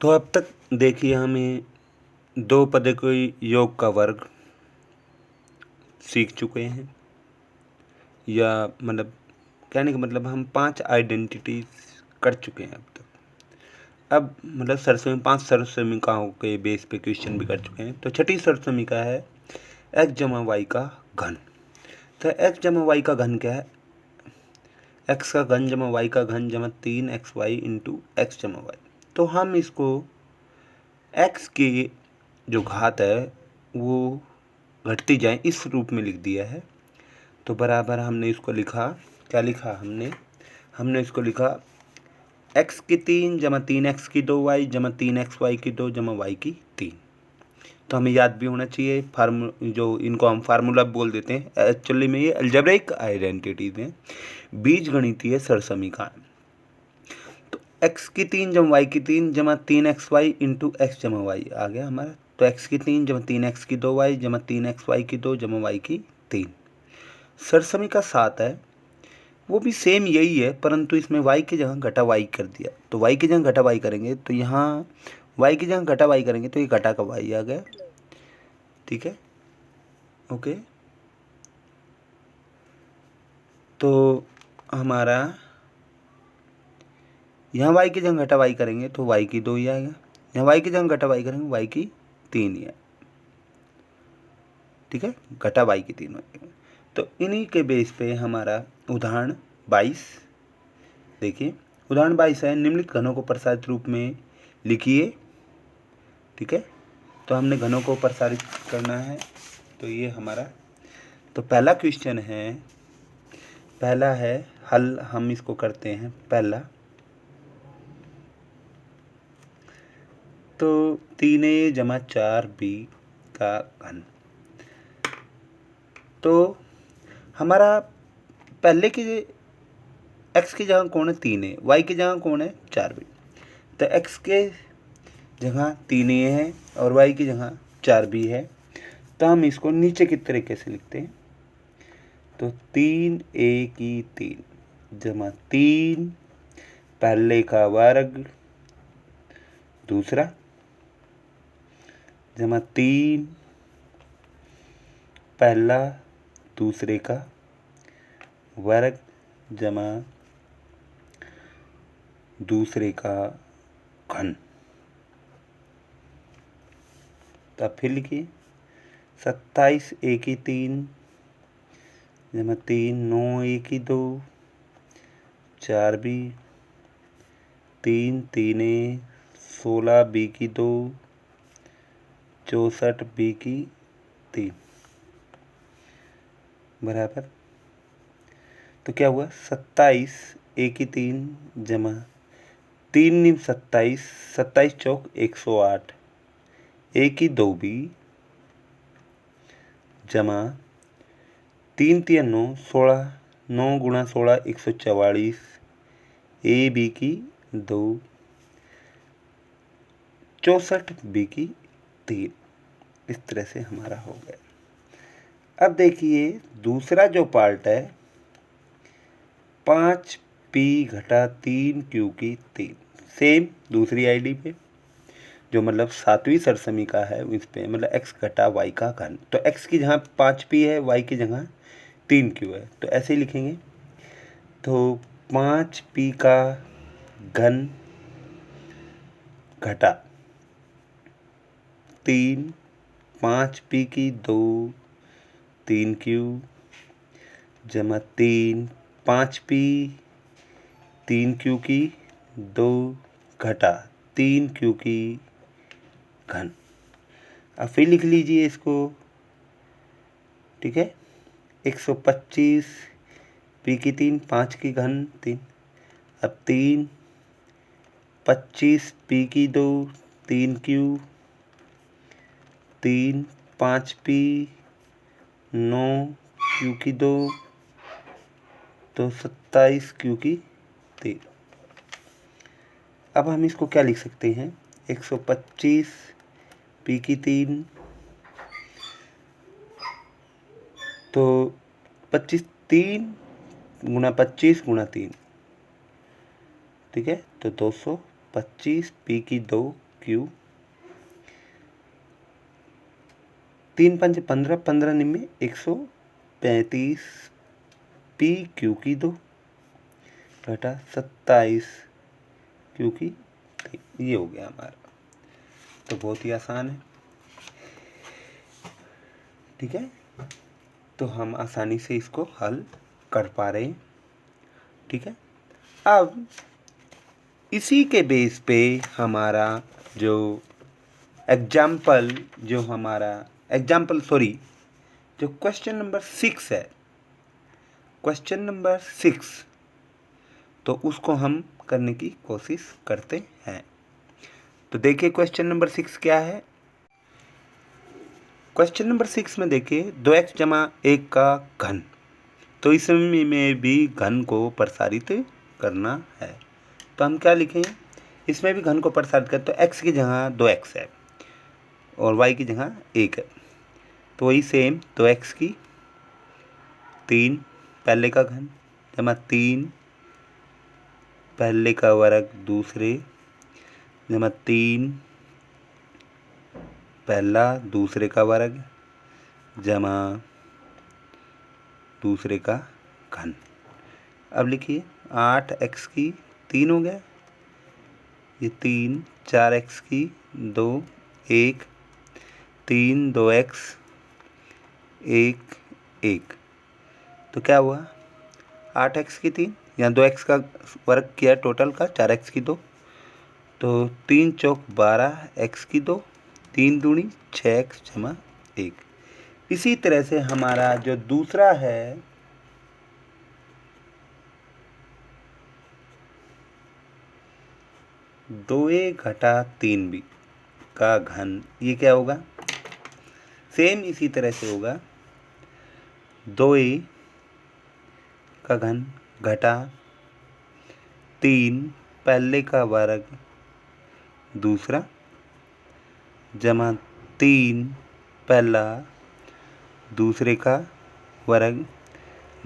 तो अब तक देखिए हमें दो पदों के योग का वर्ग सीख चुके हैं, या मतलब कहने का मतलब हम 5 आइडेंटिटीज कर चुके हैं अब तक। अब मतलब सरसमी 5 सरसमीकाओं के बेस पे क्वेश्चन भी कर चुके हैं। तो छठी सरसमीका है x जमा वाई का घन। तो x जमा वाई का घन क्या है? x का घन जमा वाई का घन जमा 3xy इंटू एक्स जमा वाई। तो हम इसको x की जो घात है वो घटती जाए इस रूप में लिख दिया है। तो बराबर हमने इसको लिखा, क्या लिखा हमने इसको लिखा x की 3 जमा 3x की 2y जमा 3xy की 2 जमा y की 3। तो हमें याद भी होना चाहिए जो इनको हम फार्मूला बोल देते हैं, एक्चुअली में ये अलजेब्रिक आइडेंटिटीज हैं, बीजगणितीय सरसमीकाएं। तो x की 3 जमा y की 3 जमा 3xy इंटू एक्स जमा वाई आ गया हमारा। तो x की 3 जमा 3x की 2y जमा 3xy की 2 जमा y की 3। सरसमीका 7 है, वो भी सेम यही है, परंतु इसमें y की जगह घटा y कर दिया। तो y की जगह घटा y करेंगे तो यहाँ y की जगह घटा y करेंगे तो ये घटा का y आ गया। ठीक है, ओके। तो हमारा यहाँ y की जगह घटा y करेंगे तो y की 2 ही आएगा, यहाँ y की जगह घटा y करेंगे y की 3 ही है। ठीक है, घटा y की 3 आएगा। तो इन्हीं के बेस पे हमारा उदाहरण 22 देखिए। उदाहरण 22 है, निम्नलिखित घनों को प्रसारित रूप में लिखिए। ठीक है, तो हमने घनों को प्रसारित करना है। तो ये हमारा तो पहला क्वेश्चन है, पहला है हल, हम इसको करते हैं पहला। तो 3a जमा 4b का घन। तो हमारा पहले की x की जगह कौन है 3a, y की जगह कौन है 4b। तो x के जगह 3a है और y की जगह 4b है। तो हम इसको नीचे की तरीके से लिखते हैं। तो 3a की 3 जमा 3 पहले का वर्ग दूसरा जमा 3 पहला दूसरे का वर्ग जमा दूसरे का घन। तब फिर लिखिए 27 a की 3 जमा 3 9 a की 2 4b 3 3 a 16 b की 2 64 b की 3 बराबर। तो क्या हुआ 27 a की 3 जमा 3 निम 27 27 चौक 108 a की 2b जमा 3 3 9 16 9 गुणा 16 144 a b की 2 64 b की 3। इस तरह से हमारा हो गया। अब देखिए दूसरा जो पार्ट है 5p घटा 3q की 3, सेम दूसरी आईडी पे, जो मतलब 7वीं सरसमीका है इस पे, मतलब x घटा y का घन। तो x की जगह 5p है, y की जगह 3q है, तो ऐसे ही लिखेंगे। तो 5p का घन घटा 3 5p की 2 3q जमा 3 5p 3q की 2 घटा 3q की घन। अब फिर लिख लीजिए इसको। ठीक है, 125 p की 3 5 की घन 3, अब 3 25 p की 2 3q 3 5p 9q की 2 तो 27q की 3। अब हम इसको क्या लिख सकते हैं 125 p की 3 तो 25 3 गुणा 25 गुणा 3, ठीक है, तो 225 p की 2 क्यू, 3 पंच 15, 15 निम्मे 135 पी क्यू की 2 घटा 27 क्यू की 3। ये हो गया हमारा। तो बहुत ही आसान है, ठीक है। तो हम आसानी से इसको हल कर पा रहे हैं, ठीक है। अब इसी के बेस पे हमारा जो जो क्वेश्चन नंबर 6 है, क्वेश्चन नंबर 6, तो उसको हम करने की कोशिश करते हैं। तो देखिए क्वेश्चन नंबर 6 क्या है। क्वेश्चन नंबर 6 में देखिए 2x जमा 1 का घन, तो इसमें भी घन को प्रसारित करना है। तो हम क्या लिखें, इसमें भी घन को प्रसारित करें तो x की जगह 2x है और y की जगह 1 है, तो वही सेम 2x की 3 पहले का घन जमा 3 पहले का वर्ग दूसरे जमा 3 पहला दूसरे का वर्ग जमा दूसरे का घन। अब लिखिए 8x की 3 हो गया, ये 3 4x की 2 1 3 2x 1 1, तो क्या हुआ 8x की 3, यहाँ 2x का वर्ग किया टोटल का 4x की 2, तो 3 चौक 12 x की 2 3 दूनी 6x जमा 1। इसी तरह से हमारा जो दूसरा है 2a घटा 3b का घन, ये क्या होगा, सेम इसी तरह से होगा 2a का घन घटा 3 पहले का वर्ग दूसरा जमा 3 पहला दूसरे का वर्ग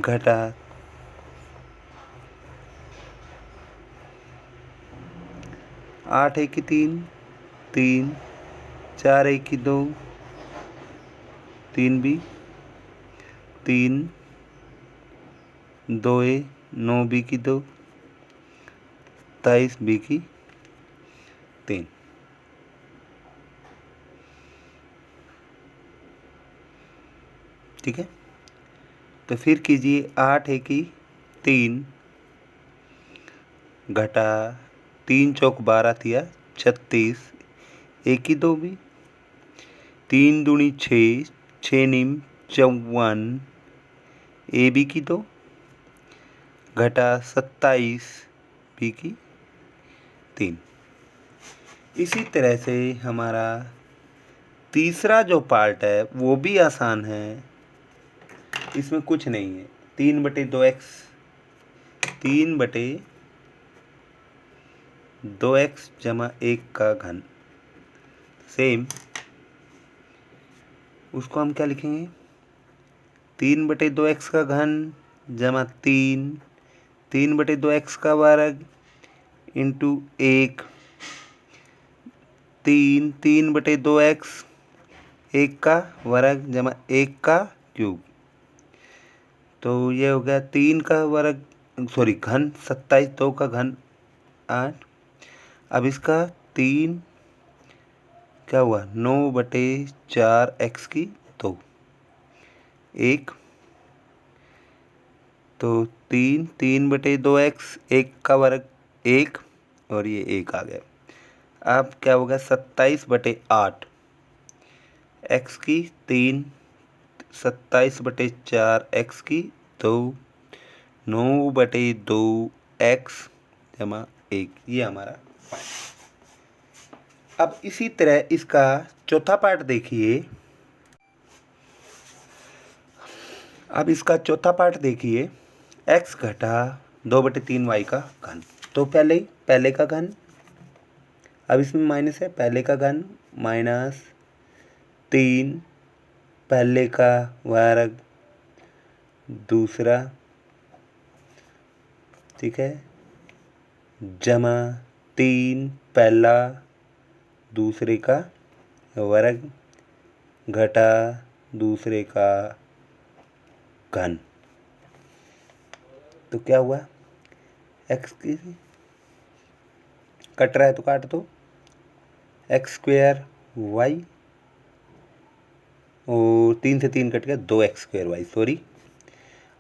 घटा 8 1 की 3 3 4 1 की 2 3 b 3 2 a 9 b की 2 27 b की 3। ठीक है, तो फिर कीजिए 8 1 की 3 घटा 3 चौक 12 थिया 36 1 की 2 भी 3 दूनी 6 6 नीम 54 ए बी की 2 घटा 27 बी की 3। इसी तरह से हमारा तीसरा जो पार्ट है वो भी आसान है, इसमें कुछ नहीं है, 3/2x 3/2x जमा 1 का घन, सेम उसको हम क्या लिखेंगे 3/2x का घन जमा 3/2x का वर्ग इंटू 1 3/2x 1 का वर्ग जमा 1 का क्यूब, तो ये हो गया 3 का वर्ग घन 27 2 का घन 8। अब इसका 3 क्या हुआ 9/4 x की 2 1, तो 3/2x 1 का वर्ग 1 और ये 1 आ गया। अब क्या होगा 27/8 x की 3 27/4 x की 2 9/2 x जमा 1, ये हमारा पार्ट। अब इसी तरह इसका चौथा पार्ट देखिए। अब इसका चौथा पार्ट देखिए, x घटा 2/3 y का घन, तो पहले का घन, अब इसमें माइनस है, पहले का घन माइनस 3 पहले का वर्ग दूसरा, ठीक है, जमा 3 पहला दूसरे का वर्ग घटा दूसरे का घन। तो क्या हुआ, एक्स की कट रहा है तो काट दो, एक्स स्क्वेयर वाई और 3 से 3 कट गया, 2x स्क्वेयर वाई, सॉरी।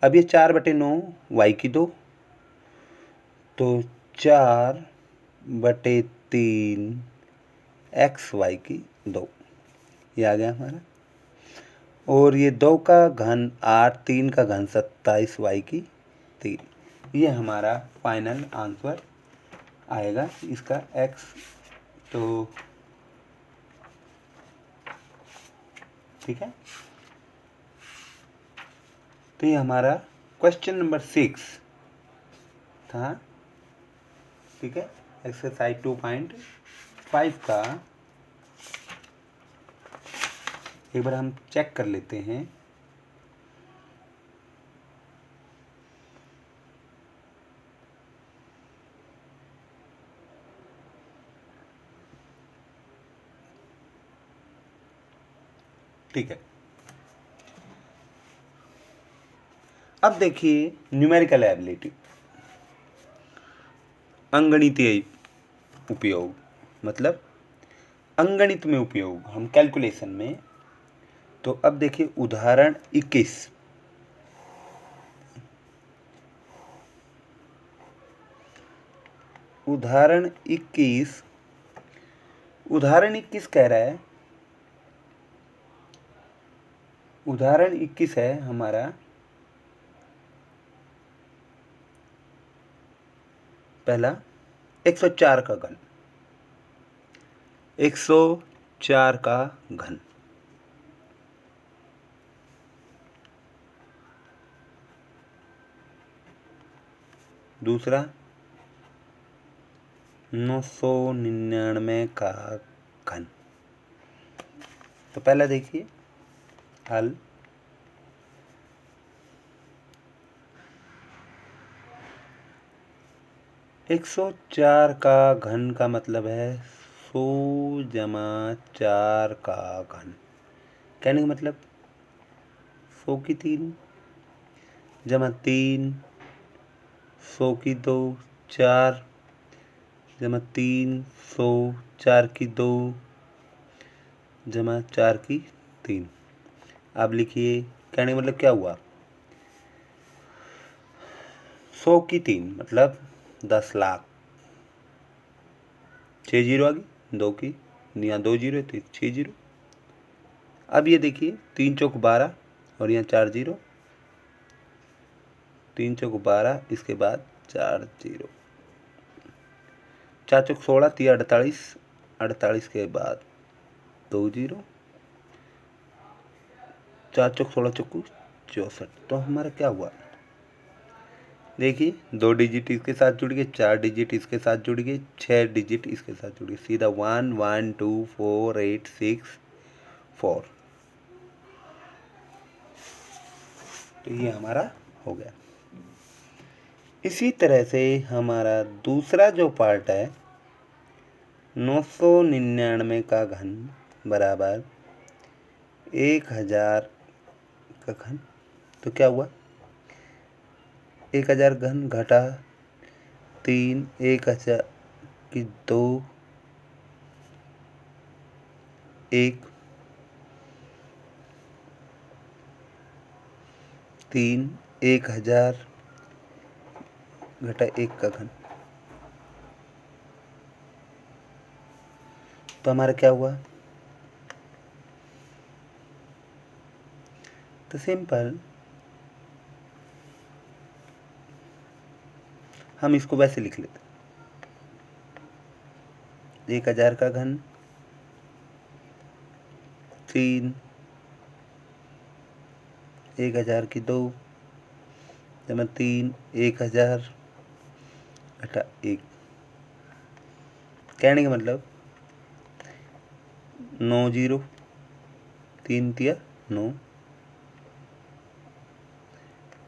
अब ये 4/9 वाई की 2, तो 4/3 एक्स वाई की 2, ये आ गया हमारा। और ये 2 का घन 8, 3 का घन 27 वाई की 3, ये हमारा फाइनल आंसर आएगा इसका एक्स। तो ठीक है, तो ये हमारा क्वेश्चन नंबर 6 था। ठीक है, एक्सरसाइज 2.5 का एक बार हम चेक कर लेते हैं। ठीक है, अब देखिए न्यूमेरिकल एबिलिटी, अंगणितीय उपयोग, मतलब अंगणित में उपयोग हम कैलकुलेशन में। तो अब देखिए उदाहरण 21, उदाहरण 21 कह रहा है, उदाहरण 21 है हमारा पहला 104 का घन, 104 का घन। दूसरा 999 का घन। तो पहला देखिए हल, एक 104 का घन का मतलब है 100 जमा 4 का घन। कहने का मतलब 100 की 3 जमा 3, 100 की 2, 4 जमा 3, 100, 4 की 2 जमा 4 की 3। आप लिखिए, कहने का मतलब क्या हुआ, 100 की 3 मतलब 10 लाख, 6 जीरो आ गई, 2 की यहाँ 2 जीरो तो 6 जीरो। अब ये देखिए 3 चौक 12 और यहाँ 4 जीरो, 3 चौक 12, इसके बाद 4 जीरो, 4 चौक 16, 3 48, 48 के बाद 2 जीरो, 4 चौक 16 चौक 64। तो हमारा क्या हुआ, देखिए 2 डिजिट इसके साथ जुड़ गए, 4 डिजिट इसके साथ जुड़ गए, 6 डिजिट इसके साथ जुड़ गए, सीधा 1 1 2 4 8 6 4। तो ये हमारा हो गया। इसी तरह से हमारा दूसरा जो पार्ट है 999 का घन बराबर 1000 का घन। तो क्या हुआ, 1000 घन घटा 3, 1000 की 2, 1, 3, 1000 घटा 1 का घन। तो हमारा क्या हुआ, तो सिंपल हम इसको वैसे लिख लेते, 1000 का घन 3, 1000 की 2 जमा 3, 1000 घटा 1। कहने का मतलब 9 जीरो, 3 तिया 9,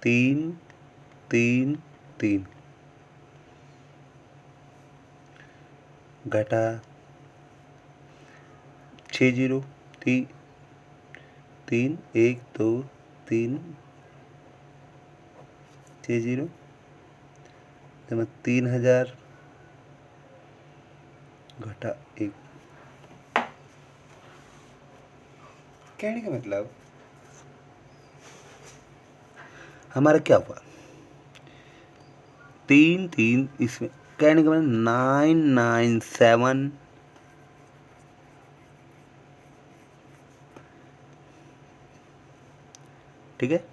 3 3 3 घटा 6 जीरो, 3 1 2 3 6 जीरो जमा 3000 घटा 1। कहने का मतलब हमारा क्या हुआ, 3 इसमें, कहने का मतलब 997, ठीक है,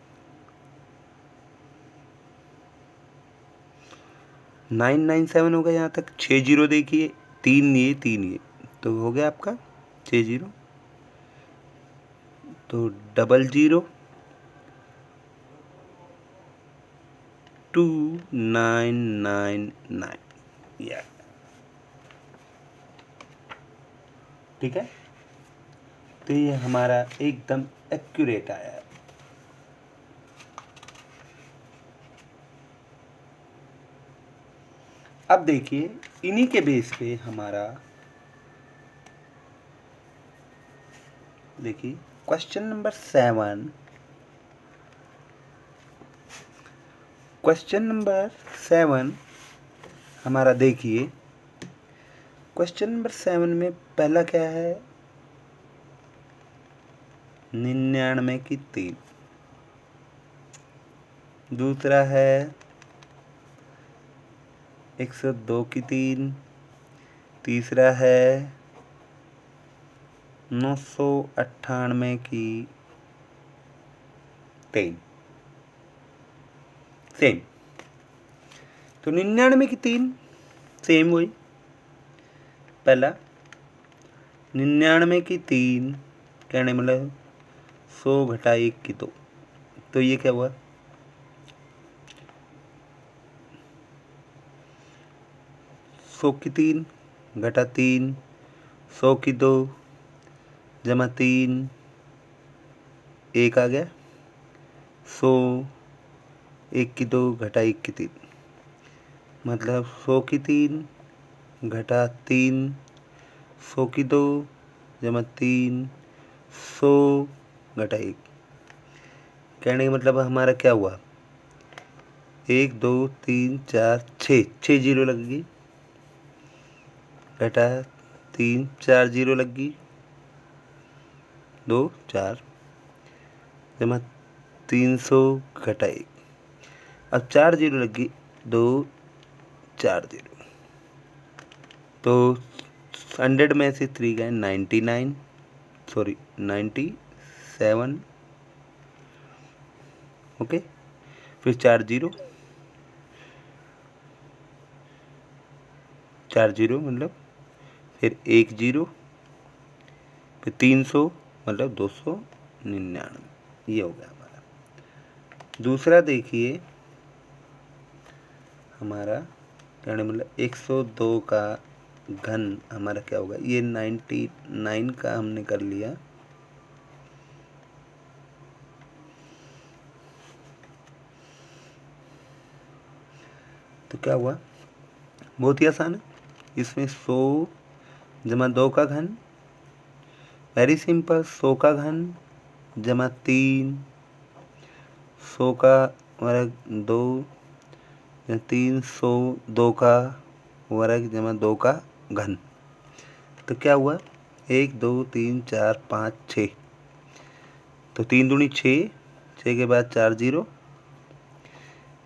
997 हो गया यहाँ तक। 6 जीरो देखिए, 3 ये तो हो गया आपका 6 जीरो, तो 00 2999, या ठीक है। तो ये हमारा एकदम एक्यूरेट आया है। अब देखिए इन्हीं के बेस पे हमारा, देखिए क्वेश्चन नंबर 7, क्वेश्चन नंबर 7 हमारा, देखिए क्वेश्चन नंबर 7 में पहला क्या है, 99 की 3, दूसरा है 102 की 3, तीसरा है 998 की 3, सेम। तो 99 की 3 सेम वही, पहला 99 की 3 कहने मतलब 100 घटा 1 की 2, तो ये क्या हुआ, 100 की 3 घटा 3, 100 की 2 जमा 3, 1 आ गया, 100 1 की 2 घटा 1 की 3, मतलब 100 की 3 घटा 3, 100 की 2 जमा 3, 100 घटा 1, कहने का मतलब हमारा क्या हुआ, 1 2 3 4 6 जीरो लग गई, घटा 3 4 जीरो लग गई, 2 4 जमा 300 घटा 1, अब 4 जीरो लग गई, 2 4 जीरो, तो 100 में से 3 गए 97, ओके, फिर 4 जीरो, 4 जीरो मतलब, फिर 1 जीरो, फिर 300 मतलब 299, ये हो गया हमारा। दूसरा देखिए हमारा कहने मतलब 102 का घन हमारा क्या होगा, ये 99 का हमने कर लिया, तो क्या हुआ, बहुत ही आसान है, इसमें 100 जमा 2 का घन, वेरी सिंपल, 100 का घन जमा 3, 100 का वर्ग 2 300 2 का वर्ग जमा 2 का घन, तो क्या हुआ, 1 2 3 4 5 6, तो 3 दूनी 6, 6 के बाद 4 जीरो,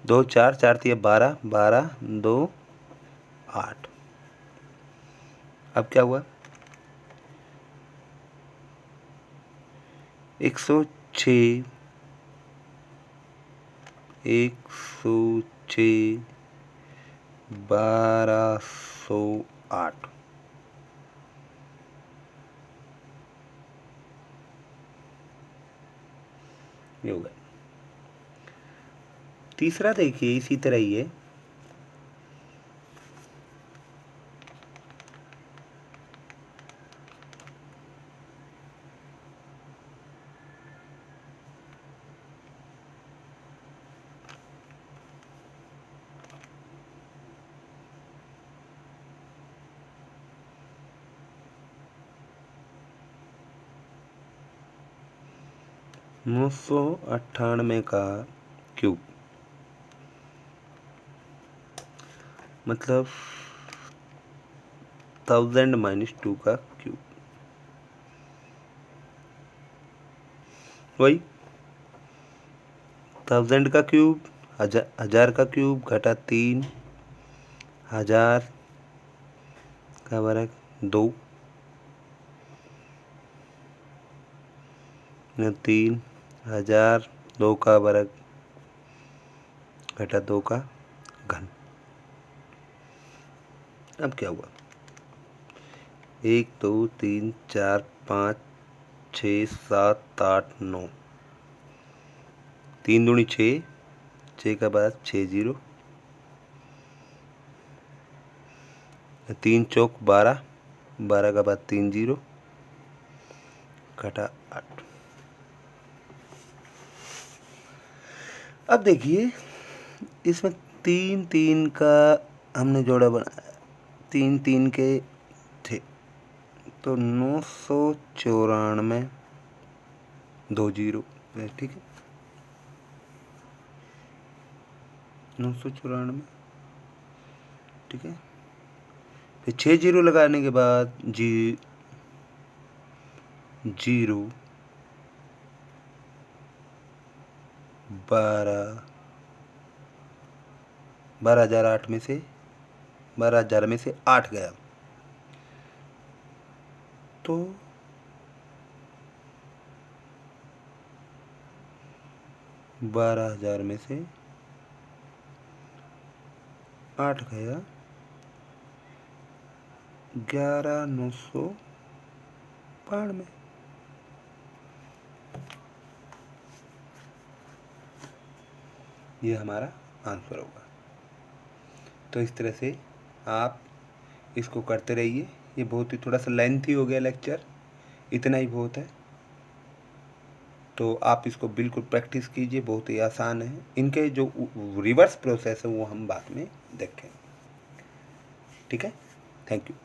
2 4 4 3 12, 12 2 8, अब क्या हुआ, 106 1208, ये हो गया। तीसरा देखिए इसी तरह ही है, 998 का क्यूब मतलब 1000 - 2 का क्यूब, वही 1000 का क्यूब, 1000 का क्यूब घटा 3, 1000 का वर्ग 2, 3, 1000 2 का वर्ग घटा 2 का घन। अब क्या हुआ, 1 2 3 4 5 6 7 8 9, 3 दूनी 6, 6 का बाद 6 0, 3 चौक 12, 12 का बाद 3 0 घटा 8। अब देखिए इसमें 3 3 का हमने जोड़ा बनाया, 3 3 के थे तो 994 2 0, ठीक है, 994, ठीक है। फिर 6 0 लगाने के बाद 0 12,008 में से 12,000 में से 8 गया तो 12,000 में से 8 गया, 11,992। ये हमारा आंसर होगा। तो इस तरह से आप इसको करते रहिए। ये बहुत ही थोड़ा सा लेंथी हो गया लेक्चर, इतना ही बहुत है। तो आप इसको बिल्कुल प्रैक्टिस कीजिए, बहुत ही आसान है। इनके जो रिवर्स प्रोसेस है वो हम बाद में देखें, ठीक है। Thank you.